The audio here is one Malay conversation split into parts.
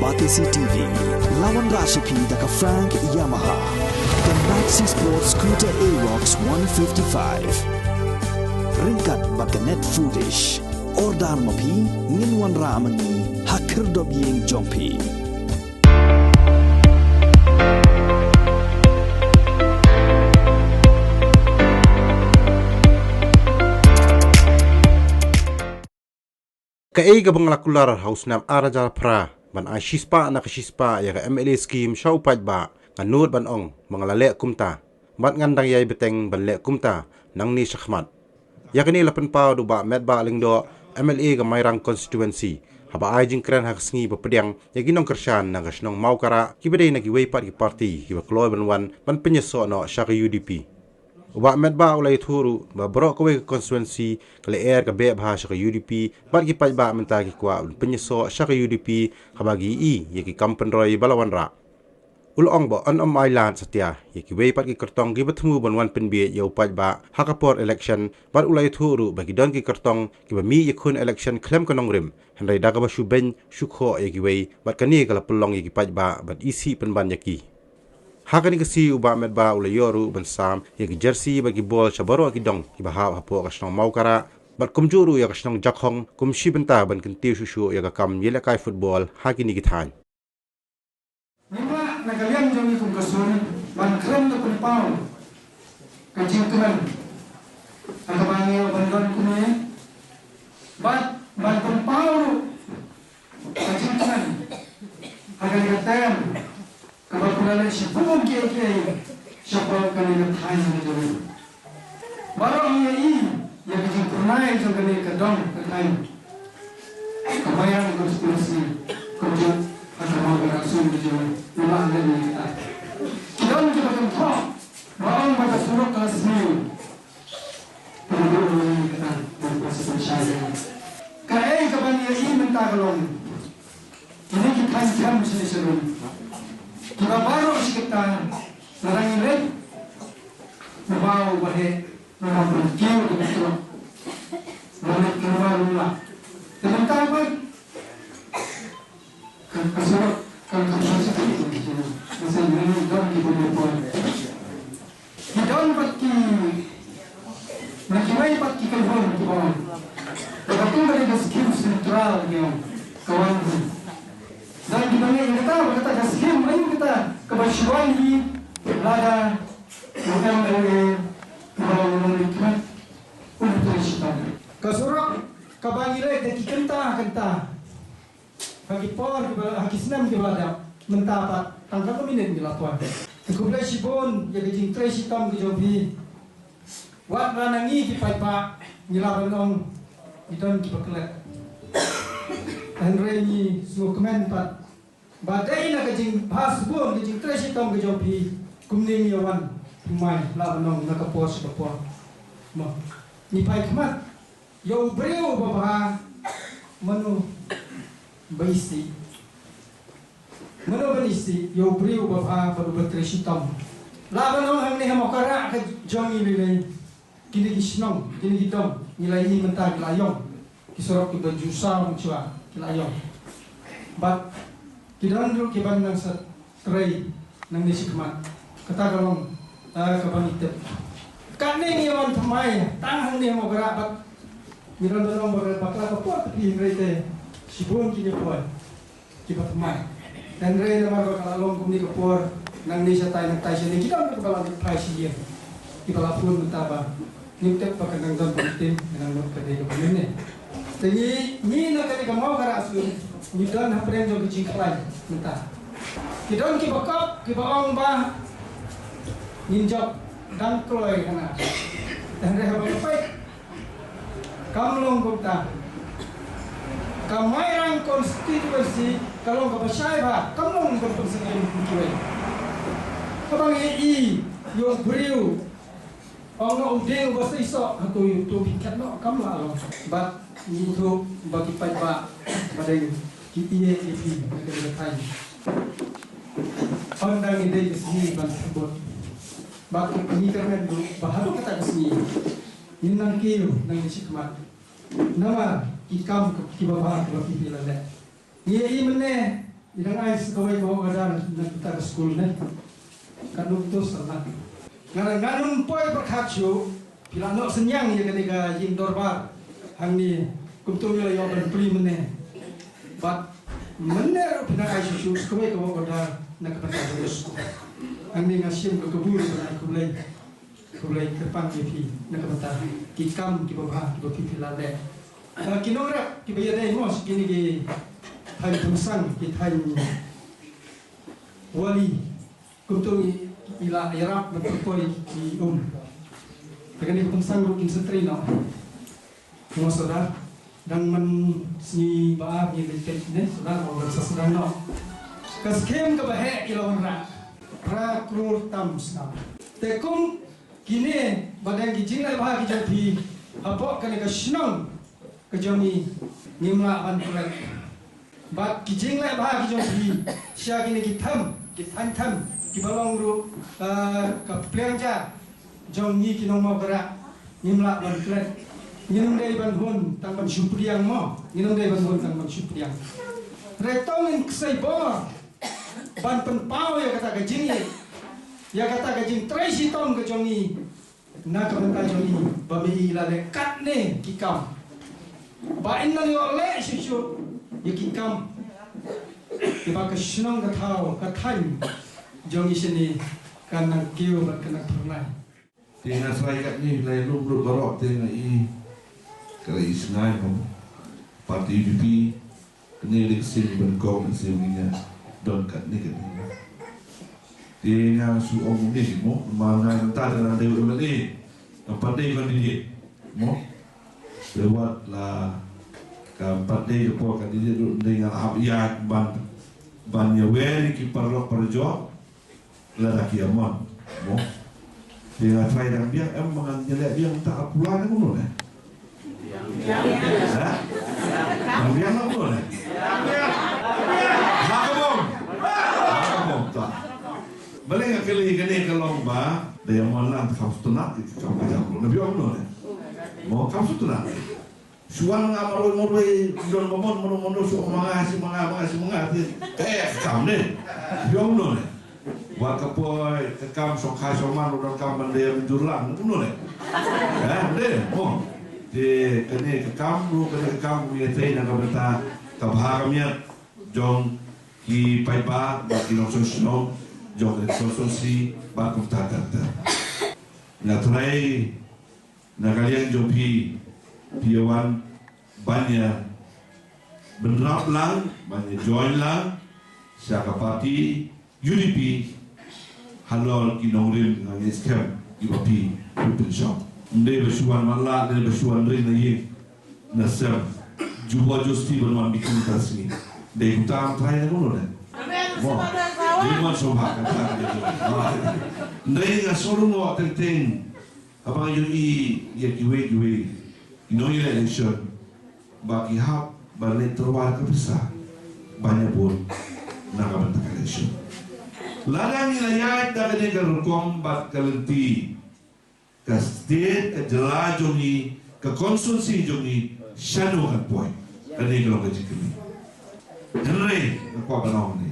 Batisi TV, lawan Rashipi daka Frank Yamaha, dan Maxi Sports Scooter Aerox 155. Ringkat baka net foodish, ordar mapi, nginwan ramani, hakir dobiyeng jompi. Kae gabang lakular haus nam arajar pra ban a shispa na kashispa ya ka MLA scheme shau paj ba nganut ban ong mangalale kumta mat ngandang yai beteng ban le kumta nang ni shakhmat ya kini lapan pau du ba met ba lingdo MLA ga mairang constituency haba ai jing kran hak sngi ba pediang ya ginong kershan na gasnong maukara kibede na ki weipat ki party ki ba kloy ban wan ban penyeso no shaka UDP Uba met ba ulai thuru ba brok kowe constituency kale air ka be bha shaka UDP bat ki paj ba menta ki kwa penyeso shaka UDP habagi ye ki kampen roy balawan ra ulong ba on island satya ye ki wei pat ki kartong ki bathmu ban wan pen be ye paj ba hakapor election bat ulai thuru ba ki don ki kartong ki ba mi ye khun election klem kanong rim handai daga ba shu ben shu kho ye ki wei bat kani kala pelong ye ki paj ba bat isi pen ban yaki Hakani kasi uba met ba ula yoru ban sam ya ki jersey bagi bol sabaro ki dong ki bahau hapo kasnong maukara bat kumjuru ya kasnong jakhong kumshi benta ban kentiu shushu ya ka kam yela kai football hakini ki than Nima nagalian jongi kum kasun ban krem na kun pau kajing kuman akabangi ban don kume ban kun pau kajing kuman agali katem Kebetulan sebelum kiai sebab kami bertanya dengan barang ini yang dijempurnai juga kami kedong bertanya kebayang konstitusi kemudian ada mau berasum di jalan memang ada yang kita kita kentok barang pada surat kelas ini kemudian ini kita berkuasa percaya kaya kebanyakan ini minta kelong ini kita jam sesuatu Kita baru kita narangin red, nabaw bahe, nabaw kiyo kita, nabaw nabaw lah. Teman-teman, kan kasurok kan seperti itu. Masa ini don di punya pun. Don pati, nakimai pati kalbon kita. Tapi mereka skill sentral yang kawan. Dan kita ni kita jaskim lain kita kebasyuan di lada bukan dari kalau kita untuk kita kasurok kabangile dari kenta bagi power bagi senam di lada mentapat tanggal minit di latuan kemudian sibon jadi jingtrai sitam ke jobi wat ranangi di paipa nyilaban ong idon di bakelet Henry ni semua komentar. Badai nak kajing bahas buang kajing terasi tom kejopi kumning yawan pemain lawan nak kapos kapor. Mah ni pai kemat. Yo breu bapa manu baisi. Manu baisi yo breu bapa baru berterasi tom. Lawan hang ni hamakara ke jongi lele. Kini kisnong kini kitom nilai ini mentah layong. Kisorok kita jusa mencua layong. But kita dulu kiban nang setray nang disikmat. Kata kalong kaban itu. Kami ni orang pemain tangan ni mau gerabat. Miran dorong berapa kelapa pot tapi mereka sibuk kini pun kibat pemain. Dan mereka nama kalong kumni kepor nang ni setai nang tai sini kita berbalan tai sini. Kita lapun betapa. Nimtek pakai nang don penting nang don kedai kemudian ni. Jadi ni nak kali kamu kerja asul, ni don hampir yang jauh jingklai, mentah. Kita ni bakap, kita orang bah, ninjak dan keloi kana. Dan mereka berapa? Kamu longkok tak? Kamu yang konstitusi, kalau kamu percaya bah, kamu longkok persediaan keloi. Kamu ini, yo beriu. Orang udah bahasa isok atau YouTube ikat no kamu lah bat YouTube bagi pajak badai kita ini negara Thai orang ini di sini bantu bat ini kerana dulu baharu kata di sini ini nang kilo nang disikmat nama ikam kibabah bagi pilih ini mana Inang ais kaway ko kadar nagpunta ka school na. Kanong to salat. Ngayon po ay pagkatyo, pilano senyang ya ketika jing dorbar. Hang ni kumtum nila yung berpuli mana. But mana pinang ais shoes kaway ko kadar nagpunta ka school. Hang ni ngasim ko kabur na kulay kerpang kipi nagpunta kikam kibabha kipi lale. Kinora kibayada mo kini ki Hai Tumsang kita wali kuntung ila Iraq berpoli di Tegani Tumsang rukin setrina semua saudara dan seni baab yang dekat ni saudara orang sesedang no kaskem kebahe ilawan rak prakrur tamsna tekum kini badan kijing lai bah kijang pi apa kena kesenang kejami nimla ban kuat Bat kijing lai bah kijong pi sia kini kitam kibalong ru ka plengja jong ni kinong mau gerak nimla ban klet ninung dai ban hun tang ban supriang mo ninung dai ban hun tang ban supriang retong in ksai bo ban pen pau ya kata kijing ya kata kijing trai sitong ke jong ni na ka ban ta jong ni ba mi la le kat ne kikam ba in na yo le shu Yekikam, iba kesenang katau katain, jong isini karena kio berkena pernah. Dengan seraikat ni lain lumrut barok dengan kalau isnai pun parti UDP kena leksin berkong leksinnya don kat ni kan. Dengan su omong ni mo mana entah dengan dewi ni, nampak dia kan dia mo lewat lah. Partai Jopo kan dia dengan abiyat ban yaweri ki parlok parjo lalaki amon mo dia try dan dia emang nyelek dia tak pulang aku no eh dia nak no eh hakabom tak balik kali kalau ba dia malam kau tunat itu kau macam nabi no eh mo kau tunat Suang ngamaroi moroi don momon mono su mangasi kayak kam ne yong no ne wa kapoi kam sok khai soman don kam bande menjurlang no ne ne mo de kene kam ru kene kam ye te na kabeta kabhagamya jong ki paipa ba ki no sosno jong le sososi ba kumtata na trai na kalian jopi piawan banyak berdrap lang, banyak join lang, siapa parti UDP halal kinongrim ngai scam ibapi open shop. Ndai bersuan malah, ndai bersuan ring naik nasab jubah justi berman bikin kasih. Ndai utang try na kuno dah. Ndai man sobha kata. Ndai ngasorong mo tenteng abang yui ya kiwe Inoy election bagi hak balik terwar besar banyak pun nakabentak election. Ladang ilayat dah kena kerukong bat kalenti ke state jelas jongi ke konsumsi jongi shanu kan poin kena kalau kejikini. Henry aku apa nama ni?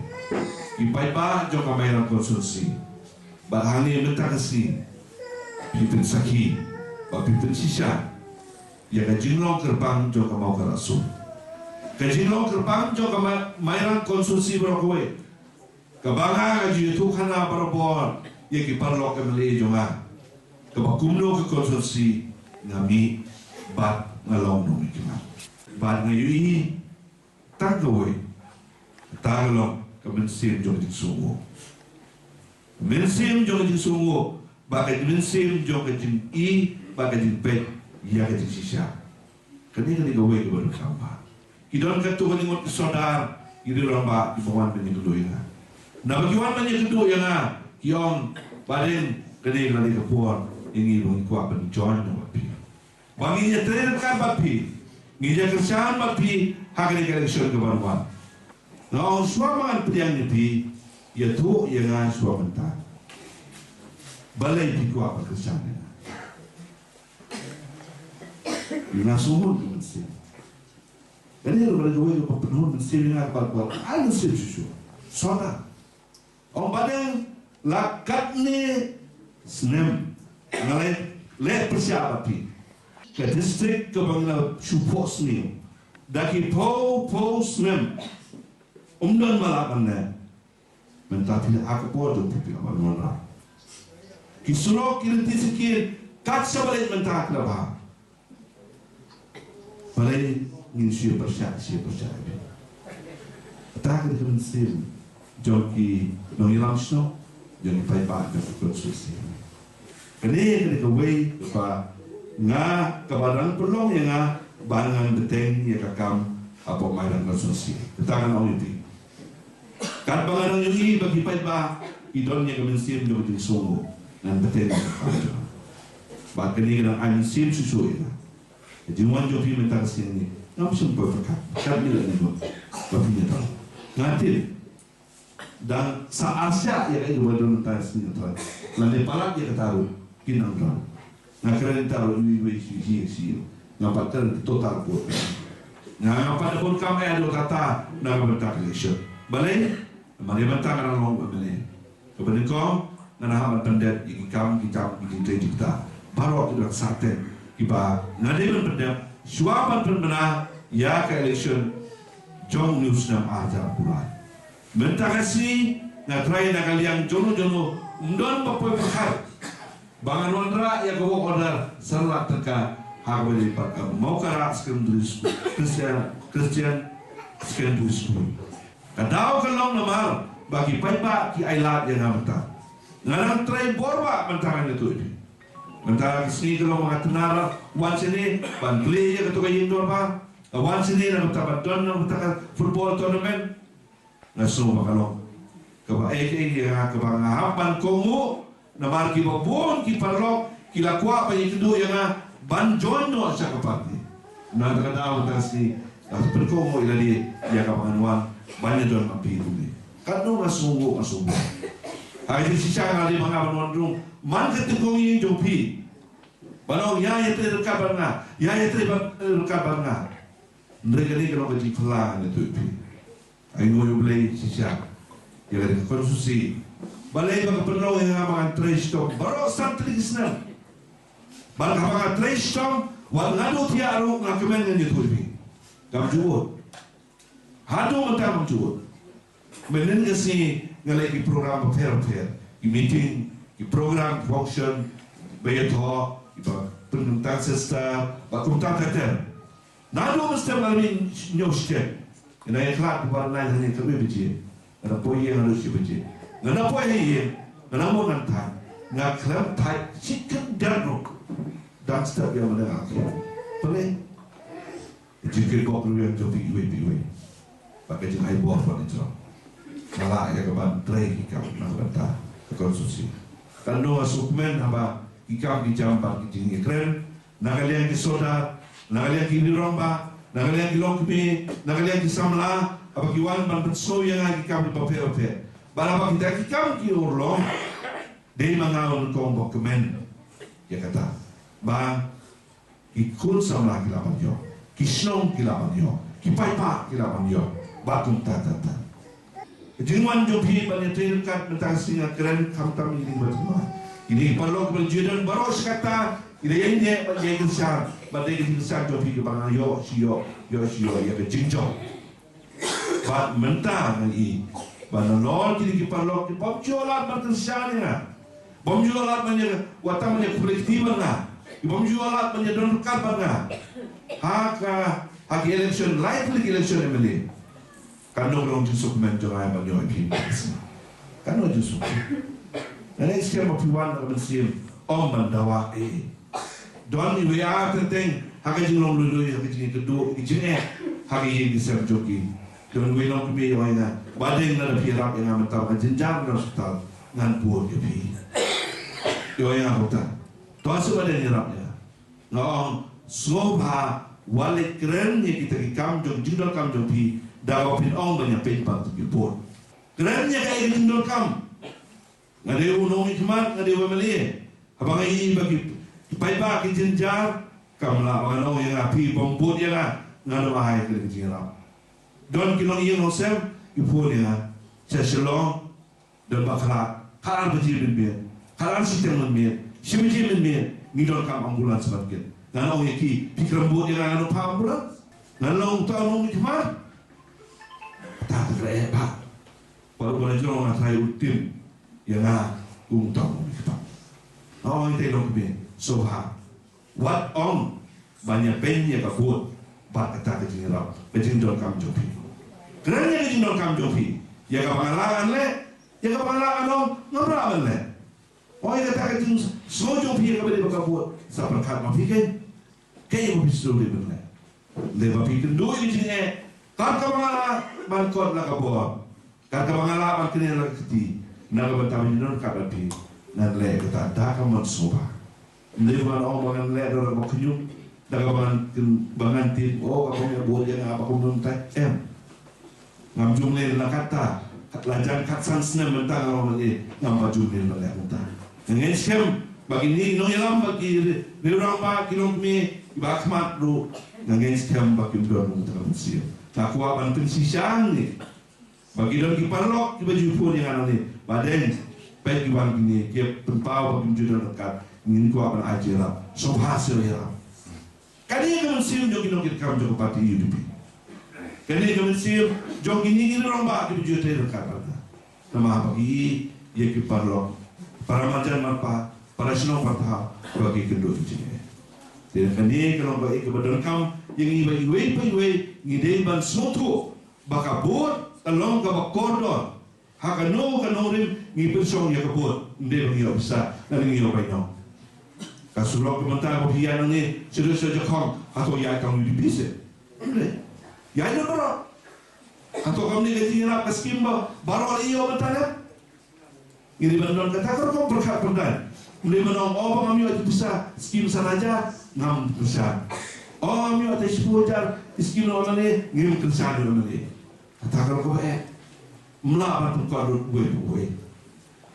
Ipai bah jong kamera konsumsi. Bahani bentak kasih. Pipin saki, pipin sisa. Ya kajinglong kerbang jo kamau karasu. Kajinglong kerbang jo kamairan konsumsi berokwe. Kabanga kaji itu kana barabor. Ya kiparlo kemeli jonga. Kabakumno ke konsumsi ngami bat ngalong nung ikiman. Bat ngayui tanggawe. Tagalong kemensim jo kajing Mensim jo kajing sungu. Bakit mensim jo kajing bakit kajing pet. Ia kata sisa. Kini gawe ke baru sampah. Idon katu kini ngot sodar. Ini lomba di bawah banyak kedua yang. Nah bagiwan banyak kedua yang Yong badan kini lagi kepuan. Ini bagi kuat penjualan bapi. Bagi nyetir kan bapi. Ngija kerjaan bapi. Hakini election ke baruan. Nah suaman pilihan bapi. Ya tu yang suaman tak. Balai di kuat kerjaan. Ina sumur kemensim. Kani ro gawe ko penuh mesti nga ba ano susu. Sona. Om badang lakat ni snem ngalai le persiapapi. Ke distrik ke bangla supos ni. Daki po snem. Umdan malapan ne. Mentah tidak aku bodoh tapi apa mana. Kisuro kirinti sikit kat sebalik mentah kelapa. Balai ingin siapa percaya. Tak ada kemensim. Joki nongilam sno, joki pai pak ke konstruksi. Kini kawai kepa nga kabarang perlong yang nga bangan beteng ya kakam apa mainan konstruksi. Ketangan orang itu. Kat bangan yang bagi pai pak idonnya kemensim joki songo dan beteng. Bak kini kena ansim susu ya. Jiwan joki mentang sini. Ngam sumpah berkat. Kami lagi buat. Bagi tahu. Ngatir. Dan seasya ya itu wadon tas ni tuan. Lalu palat dia ketahu kinang tuan. Ngakran tahu iwi si. Ngapatan total pun. Ngapatan pun kami ada kata nak bentak lesson. Balai mari bentak orang long balai. Kemudian kau ngana hamat pendet ikam kita kita. Baru kita saten kita ngade pendet suapan penbenar ya ke election jong news nam aja pulai. Mentagasi ngatrai nakaliang jono undon papoy perhar bangan wandra ya gowo order salat teka harweli pak mau kara secondary school Christian secondary school kadau kalong namar bagi paipa ki ailat yang namta ngarang trai borwa mentangan itu ini mentang sini kalau mengatenara wan sini ban play ya ketua Indo apa wan sini nak tabaton nak football tournament nasu makalong kaba dia kaba ngahapan kongo na marki babon ki parlok kila kwa pa itu yang ban jono sa kapati na takadaw tasni per kongo ila di ya kabanwan banyak don mapi ini kanu masunggu hari sisa ngali mga banwandung man ketukong yung jopi balong ya itu rekabarna mereka ni kalau kaji pelang itu ay ngoyo blay sisa ya dari konstruksi balai baka perlu yang mga trash talk baro santrix na baka mga trash talk wal ngado tiya aro nga kemen nga nitubi kam juot hado mata kam juot menen kasi ngalay ki program fair i meeting i program function beto iba penuntan sesta bakuntan kater nado mesti malamin nyoshke ina ikhlas buat lain hanya kami biji ada poin yang harus dibaca ngana poin ini ngana mau nantai ngaklam tai chicken darno dan setiap yang mana aku boleh jika kau perlu yang jopi iwe pakai jenai buah pada itu malah ya kapan tray ikam nak bantah konsumsi kalau asukmen apa ikam dijampak dijini keren nakalian di soda nakalian di romba nakalian di lokmi nakalian di samla apa kiwan ban betso yang ikam di pape balapa kita ikam ki urlong dei mangaon kombok kemen ya kata bang ikut samla kilapan yo kisnong kilapan yo kipaipa kilapan yo batung tata Jingwan jopi banyak kat mentang singa keren kamtam ini bertemu. Ini perlu berjudan baru sekata ini yang dia banyak besar, banyak besar jopi ke bang yo ya ke jinjong. Bad mentang ini, banalor kini perlu di pemjualan bertersiannya, pemjualan banyak watam banyak kolektif bangga, pemjualan banyak donor bangga. Hak election live election ini. Kano orang jusuk menjual banyak impinasi. Kano jusuk. Nanti sekarang mapiwan orang Muslim mendawa Doan ni WA tentang hak jinglong lulu hak jing kedua jing hak ini bisa joki. Doan wilong kami yang mana badeng nada pirap yang amat tahu jenjang hospital ngan buat kepi. Yo yang hospital. Doan sebadeng nyerapnya. Ngong soba walik keren yang kita ikam jong jingdol kam jopi. Dawapin ong banyak pempat bipor. Kerennya kayak jindol kam. Ngade unong hikmat ngade wameli. Abang ini bagi paipa ki jenjar kam la abang ong yang api bombot yang ngano ahai ke jingrap don kilong iyo nosem ipunia shalom don bakra karan bejir bin karan sistem bin shimiji bin ni don kam ambulans batken ngano yeki pikram bu dia ngano pa ambulans ngano ta no mitma ta kre ba baru boleh jong na sai utim ya na tong mitma oh ite dong bin soha what on banyak pennya ka buat bat kata ke jingrap bejing don kam jopi kerana ke jingrap kam jopi ya ka pangalangan le ya ka pangalangan dong ngabraman le oh ya kata ke jing so jopi ka bede ka buat sa perkat ma fikir kay mo bisu le ben le ba fikir do ini jing tak ka pangalangan ban kot la ka buat ka pangalangan kene la kiti na ka bantam don ka bapi na le kata da ka mon soba le ba no bangan le do ba kunyum daga bangan tin oh ako may buhat yan apa kung nuntay ngam jumle na kata lajang katsans na mentang ako ngam ba jumle na lemunta ngayon siyem bagi ni no yalam bagi rirang ba kilong mi ibakmat ro ngayon siyem bagi doon mong tagamsiyo nakuha ban pinsisyan ni bagi doon kiparlok iba jupo ni ano ni baden pwede ibang gini kaya pempaw bagi judo dekat ingin kuha ban ajirap so hasil yalam kani kamu siu jogi nongkit kam jogo pati UDP kani kamu siu jogi ni romba di bujute dekat nama bagi ye ki parlo para majan mapa para sino patha bagi kendo jine de kani kalau bagi kebadan kam yang iba iwe ngide ban soto bakabot talong ka bakodon hakano kanorim ngi persong ya kabot nde bagi obsa dan ngi obaino kasulok kementar bagian ni sudah kong atau ya kamu di bisa ya itu bro atau kamu ni kecil nak keskimba baru iyo betul ini benar kata kau berkat pendan mulai menong oh kami itu bisa skim sanaja ngam bisa oh kami itu sepujar skim orang ni ngim kerja orang ni kata kau melawan tukar gue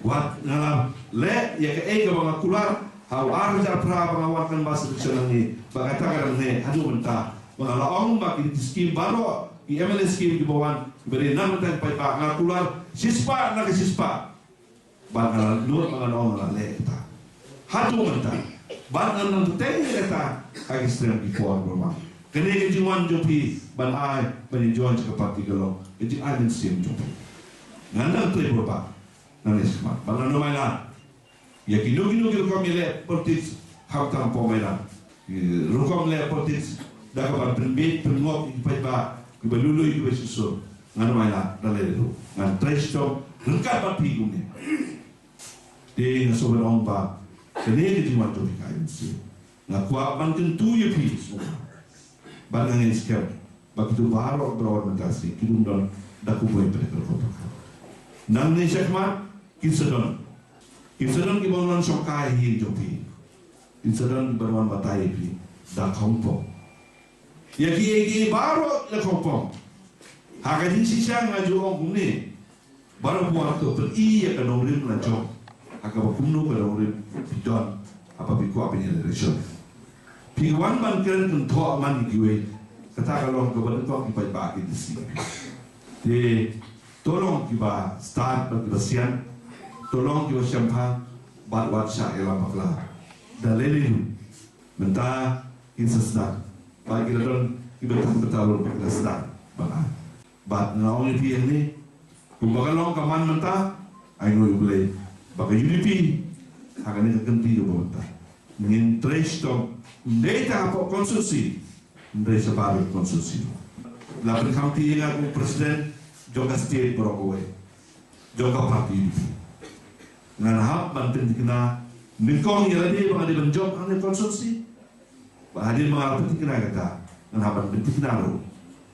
buat ngalam le ya ke bang keluar hau arja pra pengawakan bahasa Indonesia ni bagatakan ni aduh mentah mengalaong bagi skim baru di MLS skim di bawah beri nama dan pai pak ngakular sispa nak sispa bangal nur mengalaong le kita aduh mentah bangal nang teng kita kaki strem di kuar rumah kene kejuan jopi ban ai penjuan cepati gelong keju aden sim jopi ngandang tu berapa nangis mak bangal no mainan ya kino kau milih politik hak tanpa mainan, rukam milih politik dah kapan penbit penguap ipai ba kebelulu ipai susu ngan mainan dalam itu ngan trash talk lengkap api gumnya, di nasoban orang ba kene di mana tu kain si, ngakuat banten tu ya pi semua, bangang eskem, begitu baru berawal mentasi kidung don daku boleh berkata, nang ni sekmat kisadon. Insadon ki bangunan sokai hi jopi. Insadon berwan batai pi da kompo. Ya ki baru la kompo. Hakajin sisang ngaju ong ni. Baru buat tu per ya kanorim la jom. Haka bakumno kanorim pidon apa biku apa ni election. Piwan ban keren kun to man giwe. Kata kalau ke badan to ki pai ba ki disi. De tolong ki ba start berkesian tolong kita syampa bat watsha elam bakla dalilin mentah insasdan bagi ladon betul bakla sedang bala bat naon pi ni kumbagalong kaman mentah aino boleh bagi UDP akan ini kenti do mentah ngin trace to data apa konsulsi ndai sabaru konsulsi lapin county yang presiden juga state Broadway juga parti UDP ngan hab banten dikena nikong ya lagi bang ada benjok ane konsulsi hadir mengalami dikena kata ngan hab banten dikena lo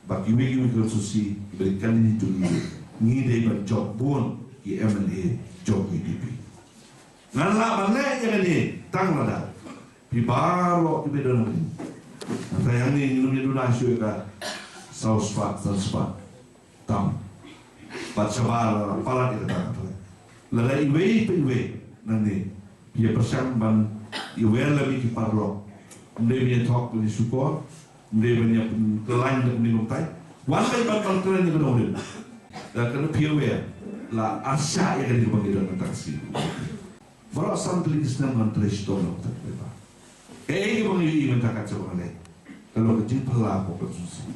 bagi wigi konsulsi berikan ini dulu ni deh benjok pun di MLA jok UDP ngan lah balik yang ini tang lada pibaro di bedon ini saya ni minumnya dulu nasi ka saus pak tam baca bal palat itu tak lala iwe nanti dia persang ban iwe lebih ki parlo ndai dia talk ni suko Mereka banyak kelain dan meninggalkan. Walau ibarat kelain yang kedua dia. Dan kerana piawai lah asya yang kena dipanggil dalam taksi. Walau asam telik Islam dengan telik Islam tak berapa. Kaya panggil iman takat sebagai kalau kecil pelak apa susi.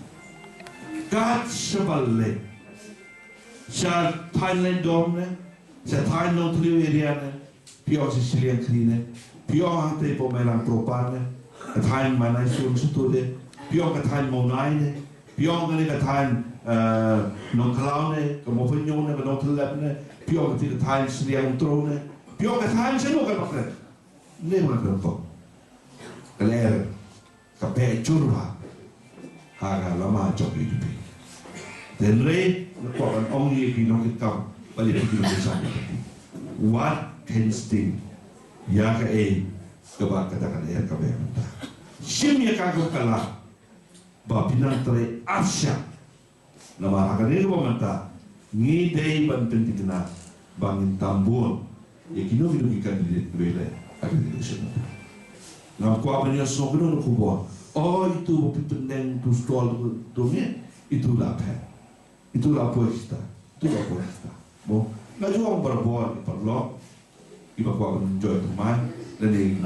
Kat sebalik. Saya Thailand domne, saya Thailand tuliu area ne, piau Sicilian krine, piau hante pomelang propane, Thailand mana isun sutude, piau ke Thailand monai ne, piau ke Thailand nongkalau ne, kemopenyo ne, kenontelap ne, piau ke Thailand Sicilian utro ne, piau ke Thailand seno ke pakai, ne mana kelompok, keler, kape curva, haga lama jauh hidup. Dan re, nakuakan ongi pinong kita balik ke Indonesia. What can sting? Ya ke kebak katakan kabe mata. Sim ya kagak kalah. Ba pinang tre asya. Nama akan ini mata. Ngi day ban pentingna bangin tambun. Ya kino ikan di bela akan Indonesia. Nakuakan ya sokno nakubo. Oh itu pendeng tu stol tu ni itu lapar. Itulah puesta, itulah puesta. Mo, ngajuang berbuat di perlo, iba kuat menjoy teman, dan di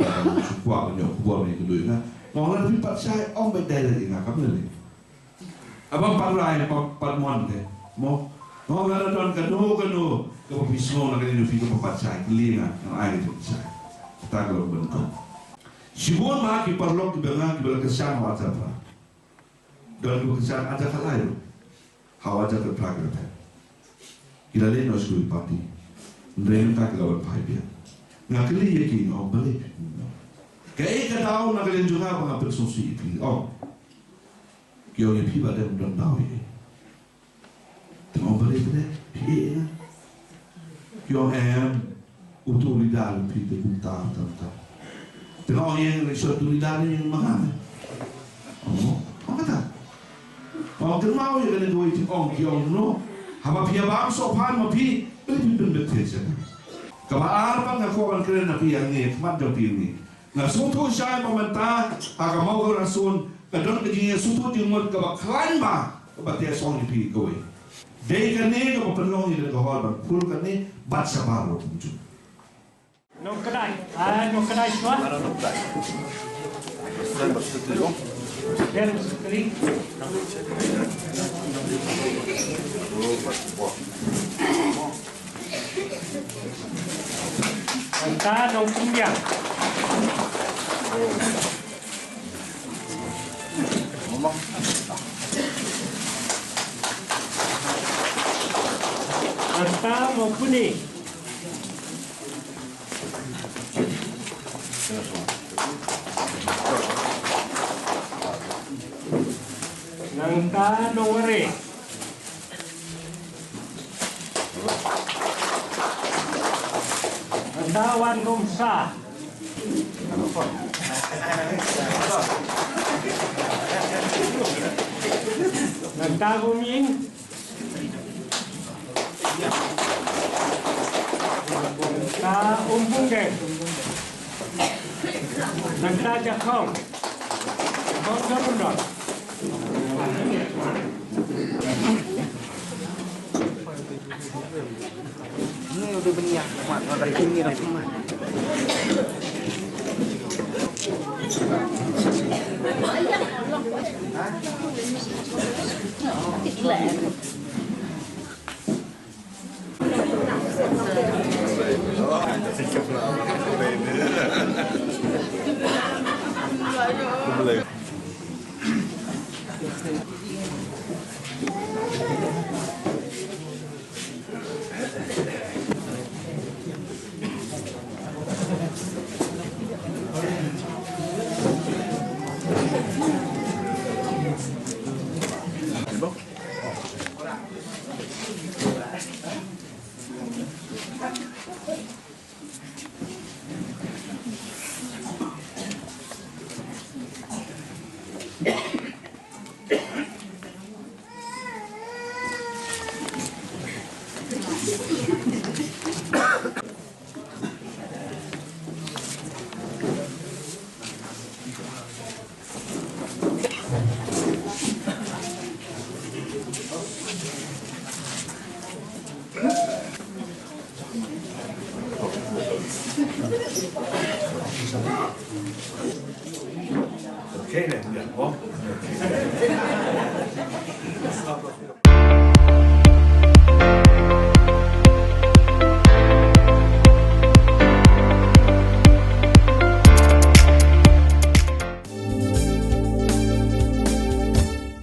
kuat menjoy kuat ni kedua na. Mau lebih pat saya, beda dari nak kami ni. Abang parai, parmon deh. Mo, ada don kanu, kau pisau nak kena dufi kau pat saya, kelinga, yang air itu saya. Tak kalau bentuk. Sibuk mak di perlo di bengah di belakang kesan wajah apa. Dan di kesan ada kalai. Hawa jatuh pelajar pen. Kita lihat nasi kulit parti. Mereka tak lawan pahaya. Ngakili yakin orang balik. Kaya tahu nak kalian juga apa ngapel sosial itu. Oh, kau ni piba dan tahu ye. Tengok balik tu, piye. Kau utuh lidah lebih terbuka tak. Tengok yang risau tu lidah ni yang mana? Oh, apa tak? Orang kenal je kena dua itu orang kiong no. Haba pia bang sopan mapi beli benda betul. Kalau apa nak kau kan kena napi yang ni, mat jauh ni. Nak suatu saya pemerintah agak mau ke rasul, kadang kejinya suatu jemut kebak klan bah, kebak tiada song di kowe. Day kan ni kebak penolong ni dengan hal bang, pul kan ni bat sabar lo tujuh. Nok kedai semua. Nok kedai. Saya bersetuju. Dan sekali. Antara nong kumbiang. Antara mau kuning. Nangka nongere. Andawan Rumsa. Nangka Guming. Nangka Umbungge. Nangka Jakong. Jakong Jabundon. Ini udah beniak, mat, dari sini dah mat. Okay then, yeah. Well,